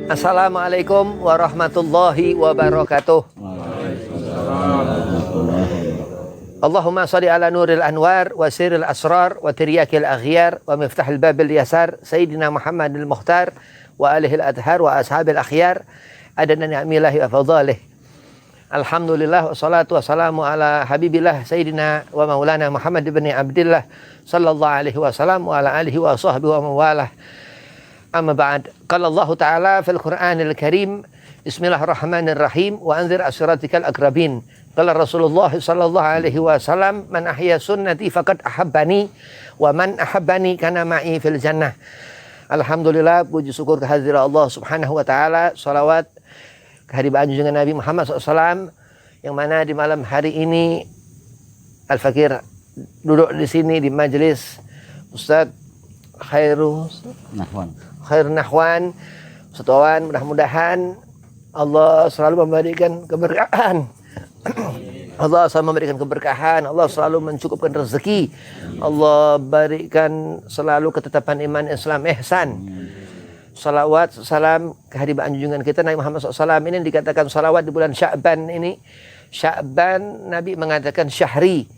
Assalamualaikum warahmatullahi wabarakatuh. Allahumma salli ala nuril anwar wa siril asrar wa tiryakil aghyar wa miftahil babil yasar Sayyidina Muhammadil Mukhtar wa alihil adhar wa ashabil akhyar adana ni'amillahi wa fadhalih. Alhamdulillah wassalatu wassalamu ala habibillah Sayyidina wa maulana Muhammad ibn Abdillah sallallahu alaihi wasallam wa ala alihi wa sahbihi wa mawalah. Amma ba'd. Qala Allah Ta'ala fil Qur'anil Karim, Bismillahirrahmanirrahim, wa anzir ashiratikal aqrabin. Qala Rasulullah sallallahu alaihi wasallam, man ahya sunnati faqad ahabbani wa man ahabbani kana ma'i fil jannah. Alhamdulillah, puji syukur kehadirat Allah Subhanahu wa taala, salawat kehadiran junjungan Nabi Muhammad SAW, yang mana di malam hari ini Al-Fakir duduk di sini di majelis Ustaz Khair Nahwan Setawan. Mudah-mudahan Allah selalu memberikan keberkahan. Allah selalu memberikan keberkahan. Allah selalu mencukupkan rezeki. Allah berikan selalu ketetapan iman Islam ihsan. Salawat salam kehadiran junjungan kita Nabi Muhammad SAW. Ini dikatakan salawat di bulan Sya'ban ini. Sya'ban Nabi mengatakan syahri.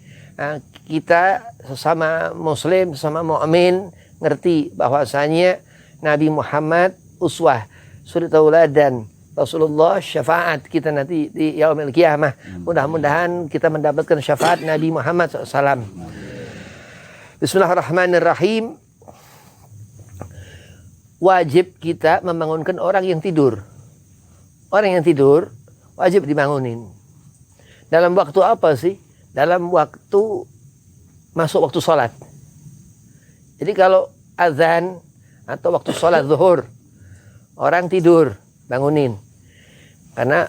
Kita sesama muslim, sesama mukmin ngerti bahwasanya Nabi Muhammad uswah, suri tauladan, Rasulullah syafaat kita nanti di yaumil qiyamah. Mudah-mudahan kita mendapatkan syafaat Nabi Muhammad SAW. Bismillahirrahmanirrahim. Wajib kita membangunkan orang yang tidur. Orang yang tidur wajib dibangunin. Dalam waktu apa sih? Dalam waktu masuk waktu sholat. Jadi kalau azan atau waktu sholat zuhur, orang tidur, bangunin. Karena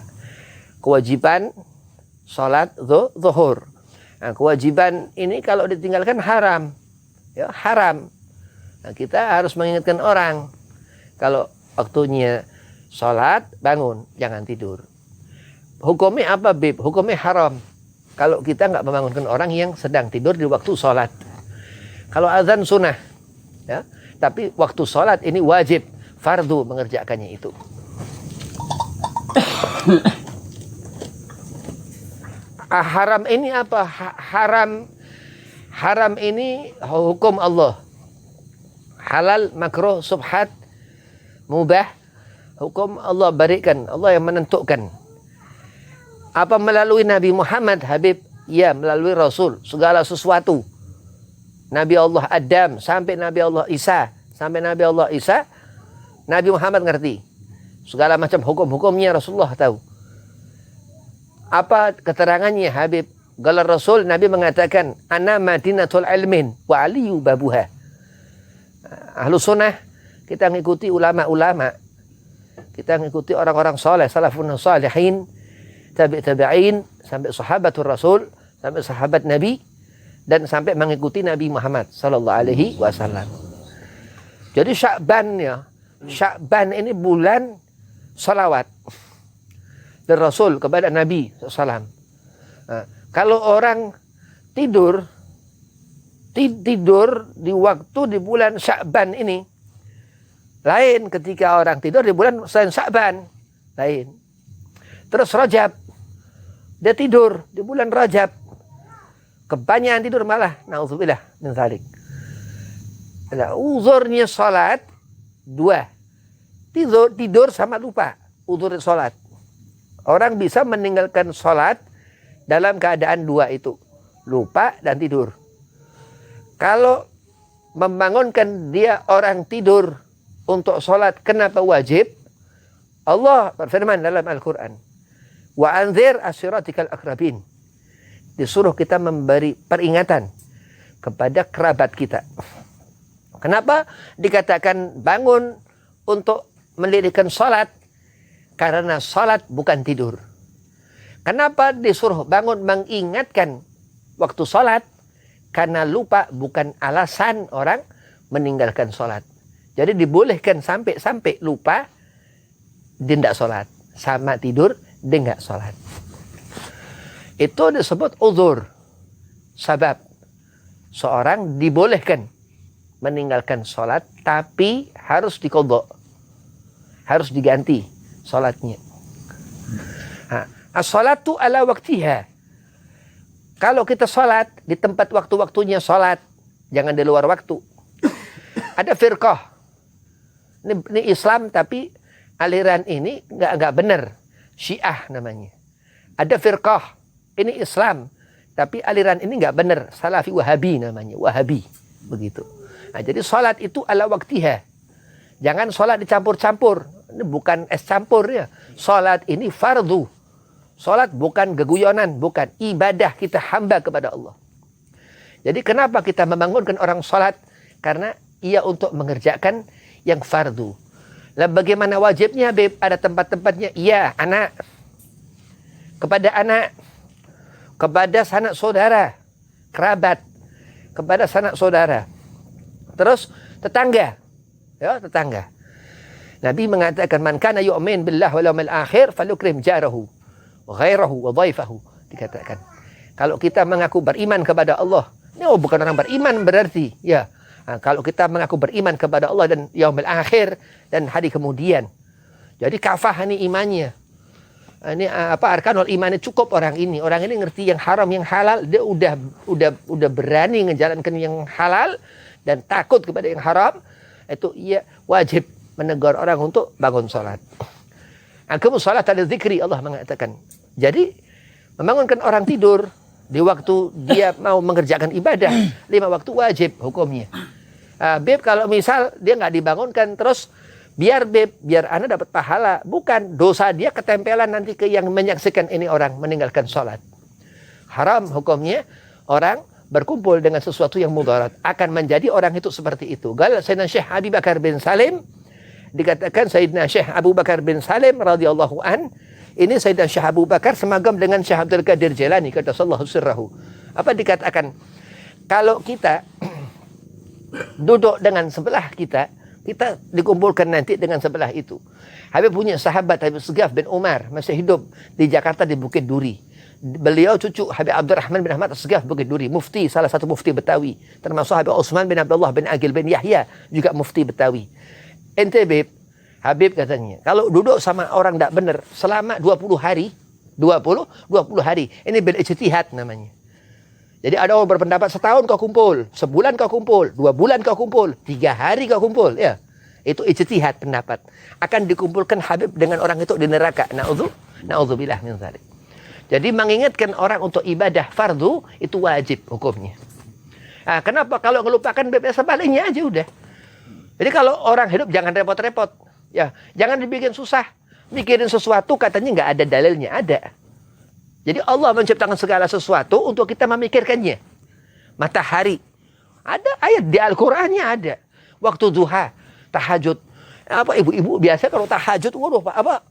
kewajiban sholat zuhur. Nah, kewajiban ini kalau ditinggalkan haram. Ya, haram. Nah, kita harus mengingatkan orang. Kalau waktunya sholat, bangun, jangan tidur. Hukumnya apa, Bib? Hukumnya haram. Kalau kita nggak membangunkan orang yang sedang tidur di waktu sholat. Kalau azan sunnah, ya. Tapi waktu sholat ini wajib, fardu mengerjakannya itu. Haram ini apa? Haram ini hukum Allah. Halal, makruh, subhat, mubah, hukum Allah berikan. Allah yang menentukan. Apa melalui Nabi Muhammad, Habib? Ya, melalui Rasul. Segala sesuatu. Nabi Allah Adam sampai Nabi Allah Isa. Sampai Nabi Allah Isa, Nabi Muhammad ngerti. Segala macam hukum-hukumnya Rasulullah tahu. Apa keterangannya, Habib? Gelar Rasul, Nabi mengatakan, Ana madinatul ilmin wa aliyu babuha. Ahlu sunnah, kita mengikuti ulama-ulama. Kita mengikuti orang-orang soleh, salafun salihin, tabi'in, sampai sahabatul Rasul, sampai sahabat Nabi, dan sampai mengikuti Nabi Muhammad sallallahu alaihi wasallam. Jadi Sya'ban ya. Sya'ban ini bulan salawat dari Rasul kepada Nabi SAW. Nah, kalau orang tidur di waktu di bulan Sya'ban ini, lain ketika orang tidur di bulan selain Sya'ban, lain. Terus Rajab, dia tidur di bulan Rajab, kebanyakan tidur malah, na'udzubillah min dzalik. Nah, uzurnya salat dua. Tidur sama lupa. Uzur salat. Orang bisa meninggalkan salat dalam keadaan dua itu. Lupa dan tidur. Kalau membangunkan dia orang tidur untuk salat, kenapa wajib? Allah berfirman dalam Al-Quran. Wa anzir ashiratikal aqrabin. Disuruh kita memberi peringatan kepada kerabat kita. Kenapa dikatakan bangun untuk mendirikan salat? Karena salat bukan tidur. Kenapa disuruh bangun mengingatkan waktu salat? Karena lupa bukan alasan orang meninggalkan salat. Jadi dibolehkan sampai lupa dia tidak salat. Sama tidur dia nggak salat. Itu disebut uzur. Sebab seorang dibolehkan meninggalkan sholat, tapi harus diqadha. harus diganti sholatnya. As-salatu ala waktiha. Kalau kita sholat di tempat waktu-waktunya sholat, jangan di luar waktu. Ada firqah. Ini Islam tapi aliran ini nggak benar. Syiah namanya. Ada firqah. Ini Islam tapi aliran ini nggak benar. Salafi Wahabi namanya. Wahabi. Begitu. Nah, jadi sholat itu ala waktiha. Jangan sholat dicampur-campur. Ini bukan es campur ya. Sholat ini fardu. Sholat bukan geguyonan. Bukan ibadah kita hamba kepada Allah. Jadi kenapa kita membangunkan orang sholat? Karena ia untuk mengerjakan yang fardu. Lalu bagaimana wajibnya, Beb? Ada tempat-tempatnya. Iya, anak. Kepada anak. Kepada sanak saudara. Kerabat. Kepada sanak saudara. Terus tetangga. Ya, tetangga. Nabi mengatakan, man kana yu'min billah wal yawmil akhir falukrim jarahu wa ghairahu wa dhaifahu. Dikatakan. Kalau kita mengaku beriman kepada Allah. Ini bukan orang beriman berarti. Ya. Nah, kalau kita mengaku beriman kepada Allah dan yaumil akhir dan hari kemudian. Jadi kafah ini imannya. Ini arkanul imannya cukup orang ini. Orang ini ngerti yang haram, yang halal, dia udah berani ngejalankan yang halal dan takut kepada yang haram. Itu ia wajib menegur orang untuk bangun salat. Aqimus salat ala dzikri, Allah mengatakan. Jadi membangunkan orang tidur di waktu dia mau mengerjakan ibadah 5 waktu wajib hukumnya. Beb kalau misal dia nggak dibangunkan terus biar anak dapat pahala, bukan dosa dia ketempelan nanti ke yang menyaksikan ini orang meninggalkan sholat. Haram hukumnya orang berkumpul dengan sesuatu yang mudarat, akan menjadi orang itu seperti itu. Gal Sayyidina Syekh Abu Bakar bin Salim, dikatakan Sayyidina Syekh Abu Bakar bin Salim radhiyallahu an, ini Sayyidina Syekh Abu Bakar semagam dengan Syekh Abdul Qadir Jailani, kata sallallahu sirrahu. Apa dikatakan? Kalau kita duduk dengan sebelah kita dikumpulkan nanti dengan sebelah itu. Habib punya sahabat Habib Segaf bin Umar, masih hidup di Jakarta di Bukit Duri. Beliau cucu Habib Abdurrahman bin Ahmad Segaf Bukit Duri, mufti, salah satu mufti Betawi. Termasuk Habib Utsman bin Abdullah bin Agil bin Yahya, juga mufti Betawi. Ente Beb, Habib katanya, kalau duduk sama orang tidak benar selama 20 hari, 20 hari, ini bil ijtihad namanya. Jadi ada orang berpendapat setahun kau kumpul, sebulan kau kumpul, 2 bulan kau kumpul, 3 hari kau kumpul, ya. Itu ijtihad pendapat. Akan dikumpulkan Habib dengan orang itu di neraka. Na'udzubillah min dzalik. Jadi mengingatkan orang untuk ibadah fardu itu wajib hukumnya. Nah, kenapa kalau ngelupakan biasa sebaliknya aja udah. Jadi kalau orang hidup jangan repot-repot, ya. Jangan dibikin susah. Mikirin sesuatu katanya nggak ada dalilnya, ada. Jadi Allah menciptakan segala sesuatu untuk kita memikirkannya. Matahari. Ada ayat di Al-Qur'annya ada. Waktu duha, tahajud. Apa ibu-ibu biasa kalau tahajud, waduh,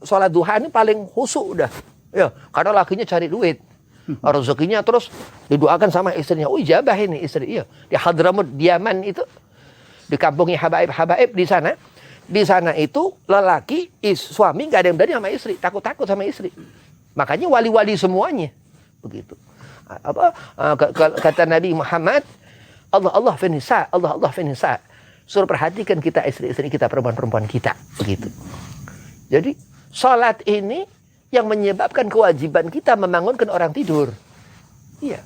sholat duha ini paling khusyuk udah. Ya, karena lakinya cari duit. Rezekinya terus didoakan sama istrinya. Oh, ijabah ini istri. Iya, di Hadramut, Yaman itu. Di kampungnya Habaib di sana. Di sana itu lelaki, suami nggak ada yang berani sama istri, takut-takut sama istri. Makanya wali-wali semuanya begitu. Kata Nabi Muhammad, Allah finisa, Allah finisa. Suruh perhatikan kita istri-istri kita, perempuan-perempuan kita, begitu. Jadi salat ini yang menyebabkan kewajiban kita membangunkan orang tidur. Iya.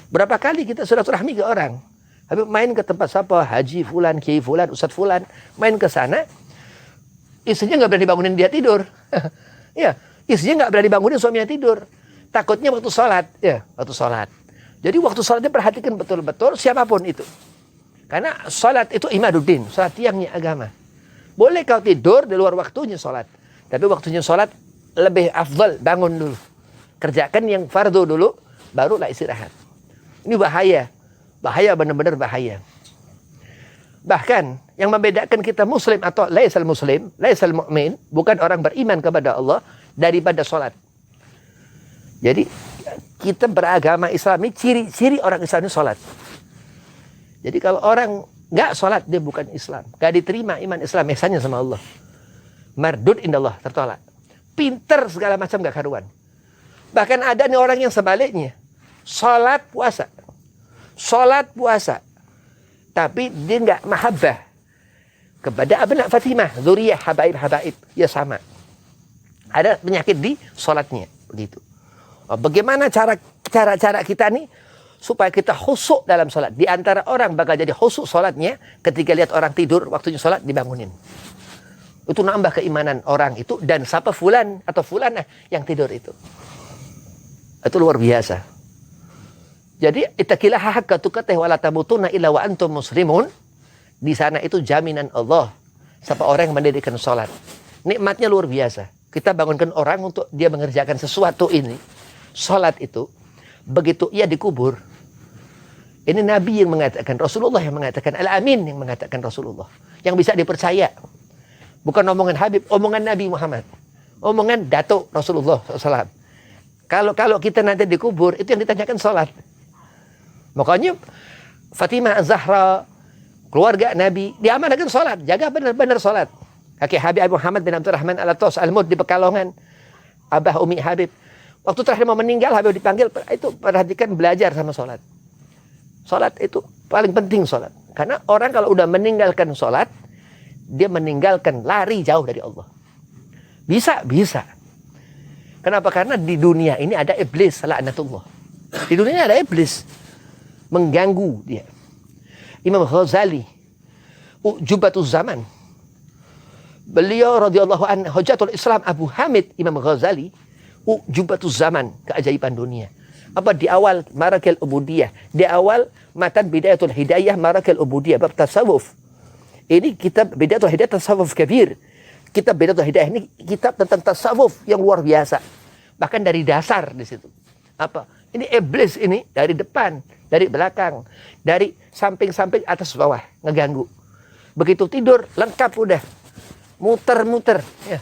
Berapa kali kita silaturahmi ke orang? Habib main ke tempat siapa? Haji fulan, kiai fulan, ustadz fulan, main ke sana. Istrinya nggak berani bangunin dia tidur. Iya. Istrinya nggak berani bangunin suaminya tidur. Takutnya waktu sholat. Ya, waktu sholat. Jadi waktu sholatnya perhatikan betul-betul siapapun itu. Karena sholat itu imaduddin. Sholat tiangnya agama. Boleh kau tidur di luar waktunya sholat. Tapi waktunya sholat lebih afdal bangun dulu. Kerjakan yang fardu dulu. Barulah istirahat. Ini bahaya. Bahaya, benar-benar bahaya. Bahkan yang membedakan kita muslim atau laisal muslim, laisal mu'min, bukan orang beriman kepada Allah, daripada sholat. Jadi kita beragama Islami, ciri-ciri orang Islam ini sholat. Jadi kalau orang nggak sholat, dia bukan Islam. Nggak diterima iman Islam, ihsannya sama Allah. Mardud indallah, tertolak. Pinter segala macam nggak karuan. Bahkan ada nih orang yang sebaliknya. Sholat puasa. Sholat puasa. Tapi dia nggak mahabbah. kepada abna Fatimah, zuriyah habaib-habaib, ya sama. Ada penyakit di sholatnya, begitu. Bagaimana cara kita nih supaya kita khusyuk dalam sholat? Di antara orang bakal jadi khusyuk sholatnya ketika lihat orang tidur waktunya sholat dibangunin. Itu nambah keimanan orang itu, dan siapa fulan atau fulanah yang tidur itu. Itu luar biasa. Jadi ittaqillaha haqqa tuqatih wa la tamutunna illa wa antum muslimun. Di sana itu jaminan Allah siapa orang yang mendirikan sholat. Nikmatnya luar biasa. Kita bangunkan orang untuk dia mengerjakan sesuatu ini. Sholat itu, begitu ia dikubur. Ini Nabi yang mengatakan, Rasulullah yang mengatakan, Al-Amin yang mengatakan Rasulullah. Yang bisa dipercaya. Bukan omongan Habib, omongan Nabi Muhammad. Omongan Datuk Rasulullah SAW. Kalau kita nanti dikubur, itu yang ditanyakan sholat. Makanya Fatimah Az-Zahra, keluarga Nabi, diamanahkan sholat. Jaga benar-benar sholat. Kakek Habib Muhammad bin Abdurrahman Al-Atos Al-Mud di Pekalongan. Abah Umi Habib. Waktu terakhir mau meninggal, Habib dipanggil, itu perhatikan belajar sama sholat. Sholat itu paling penting sholat. Karena orang kalau udah meninggalkan sholat, dia meninggalkan lari jauh dari Allah. Bisa. Kenapa? Karena di dunia ini ada iblis, laknatullah. Di dunia ini ada iblis. Mengganggu dia. Imam Ghazali, Ujubatul Zaman. Beliau radhiyallahu anhu, Hujatul Islam Abu Hamid Imam Ghazali, Ujubatul Zaman, keajaiban dunia. Apa di awal Marakil Ubudiyah, di awal matan Bidayatul Hidayah Marakil Ubudiyah bab tasawuf. Ini kitab Bidayatul Hidayah tasawuf kabir. Kitab Bidayatul Hidayah ini kitab tentang tasawuf yang luar biasa. Bahkan dari dasar di situ. Apa? Ini iblis ini dari depan, dari belakang, dari samping-samping, atas bawah, ngeganggu. Begitu tidur lengkap udah. Muter-muter, ya.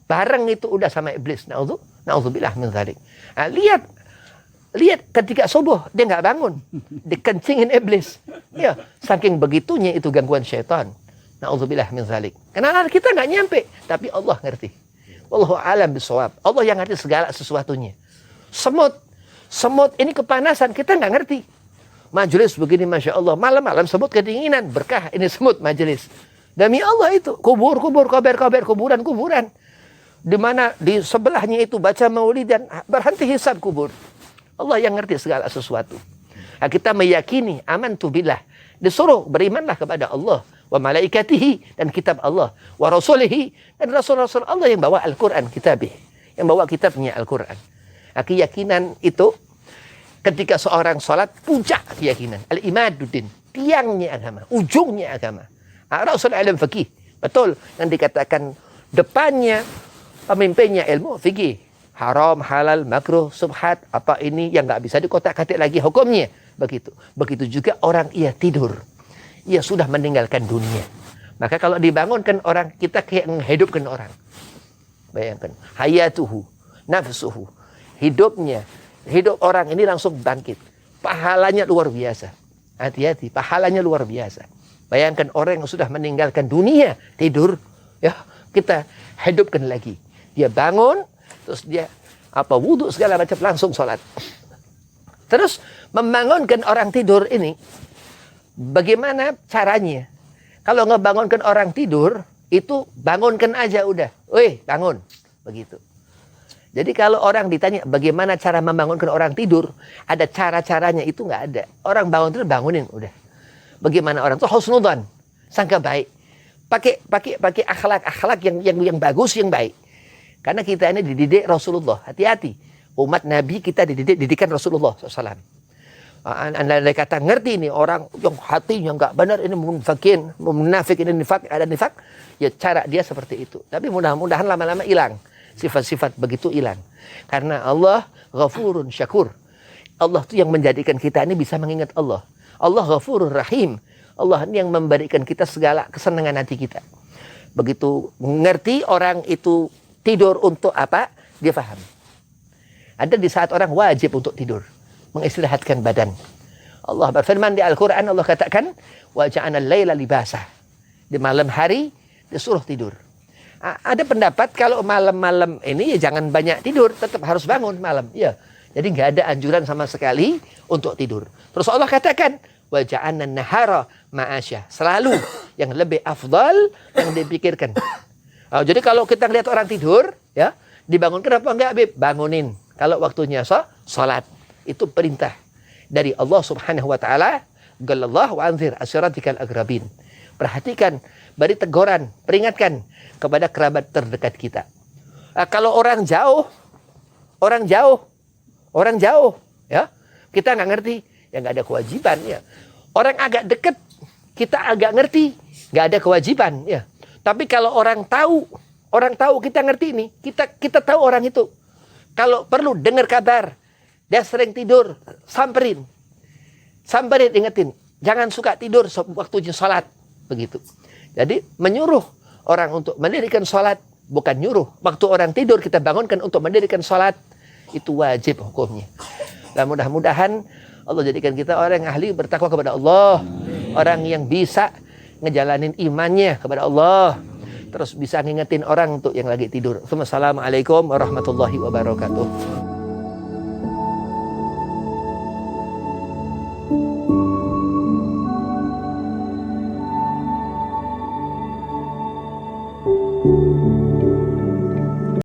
Bareng itu udah sama iblis. Na'udzubillah min dzalik. Nah, lihat ketika subuh dia nggak bangun, dikencingin iblis. Ya, saking begitunya itu gangguan syaitan. Na'udzubillah min dzalik. Karena kita nggak nyampe, tapi Allah ngerti. Wallahu a'lam bishawab. Allah yang ngerti segala sesuatunya. Semut ini kepanasan, kita nggak ngerti. Majelis begini, Masya Allah. Malam-malam semut kedinginan, berkah. Ini semut majelis. Demi Allah itu. Kubur, kabar kuburan. Di mana di sebelahnya itu baca maulid dan berhenti hisab kubur. Allah yang ngerti segala sesuatu. Nah, kita meyakini, amantu billah. Disuruh berimanlah kepada Allah. Wa malaikatihi, dan kitab Allah. Wa rasulihi, dan rasul-rasul Allah yang bawa Al-Quran kitabih. Yang bawa kitabnya Al-Quran. Nah, keyakinan itu ketika seorang sholat, puncak keyakinan. Al-imaduddin, tiangnya agama, ujungnya agama. Rasul alim fikih, betul. Yang dikatakan depannya, pemimpinnya ilmu fikih. Haram, halal, makruh, subhat, apa ini yang nggak bisa dikotak-katik lagi hukumnya. Begitu juga orang ia tidur. Ia sudah meninggalkan dunia. Maka kalau dibangunkan orang, kita kayak menghidupkan orang. Bayangkan, hayatuhu, nafsuhu. Hidup orang ini langsung bangkit. Pahalanya luar biasa. Hati-hati, pahalanya luar biasa. Bayangkan orang yang sudah meninggalkan dunia, tidur, ya kita hidupkan lagi. Dia bangun, terus dia wudhu segala macam, langsung sholat. Terus membangunkan orang tidur ini, bagaimana caranya? Kalau ngebangunkan orang tidur, itu bangunkan aja udah. Weh, bangun. Begitu. Jadi kalau orang ditanya bagaimana cara membangunkan orang tidur, ada cara-caranya, itu nggak ada. Orang bangun tidur, bangunin udah. Bagaimana orang itu husnudzan, sangka baik. Pakai akhlak yang bagus, yang baik. Karena kita ini dididik Rasulullah. Hati-hati. Umat Nabi kita didikan Rasulullah SAW. Anda kata ngerti ini orang yang hatinya nggak benar, ini munafik, ini nifak, ada nifak. Ya cara dia seperti itu. Tapi mudah-mudahan lama-lama hilang. Sifat-sifat begitu hilang. Karena Allah Ghafurun Syakur. Allah itu yang menjadikan kita ini bisa mengingat Allah. Allah Ghafurur Rahim. Allah ini yang memberikan kita segala kesenangan hati kita. Begitu mengerti orang itu tidur untuk apa, dia paham. Ada di saat orang wajib untuk tidur, mengistirahatkan badan. Allah berfirman di Al-Quran, Allah katakan, wa ja'ana al-laila libasa. Di malam hari disuruh tidur. Ada pendapat kalau malam-malam ini ya jangan banyak tidur, tetap harus bangun malam. Ya, jadi nggak ada anjuran sama sekali untuk tidur. Terus Allah katakan, wa ja'alna nahara ma'asya. Selalu yang lebih afdal yang dipikirkan. Jadi kalau kita lihat orang tidur, ya, dibangunkan apa enggak, Habib? Bangunin. Kalau waktunya salat. Itu perintah dari Allah Subhanahu wa taala. Galallahu anzir asyiratikal agrabin. Perhatikan, beri teguran, peringatkan kepada kerabat terdekat kita. Kalau orang jauh, ya, kita nggak ngerti, ya nggak ada kewajiban, ya. Orang agak dekat, kita agak ngerti, nggak ada kewajiban, ya. Tapi kalau orang tahu kita ngerti ini, kita tahu orang itu. Kalau perlu dengar kabar, dia sering tidur, samperin, ingetin, jangan suka tidur waktunya sholat, begitu. Jadi menyuruh orang untuk mendirikan sholat, bukan nyuruh. Waktu orang tidur kita bangunkan untuk mendirikan sholat, itu wajib hukumnya. Dan mudah-mudahan Allah jadikan kita orang yang ahli bertakwa kepada Allah, orang yang bisa ngejalanin imannya kepada Allah, terus bisa ngingetin orang untuk yang lagi tidur. Assalamualaikum warahmatullahi wabarakatuh.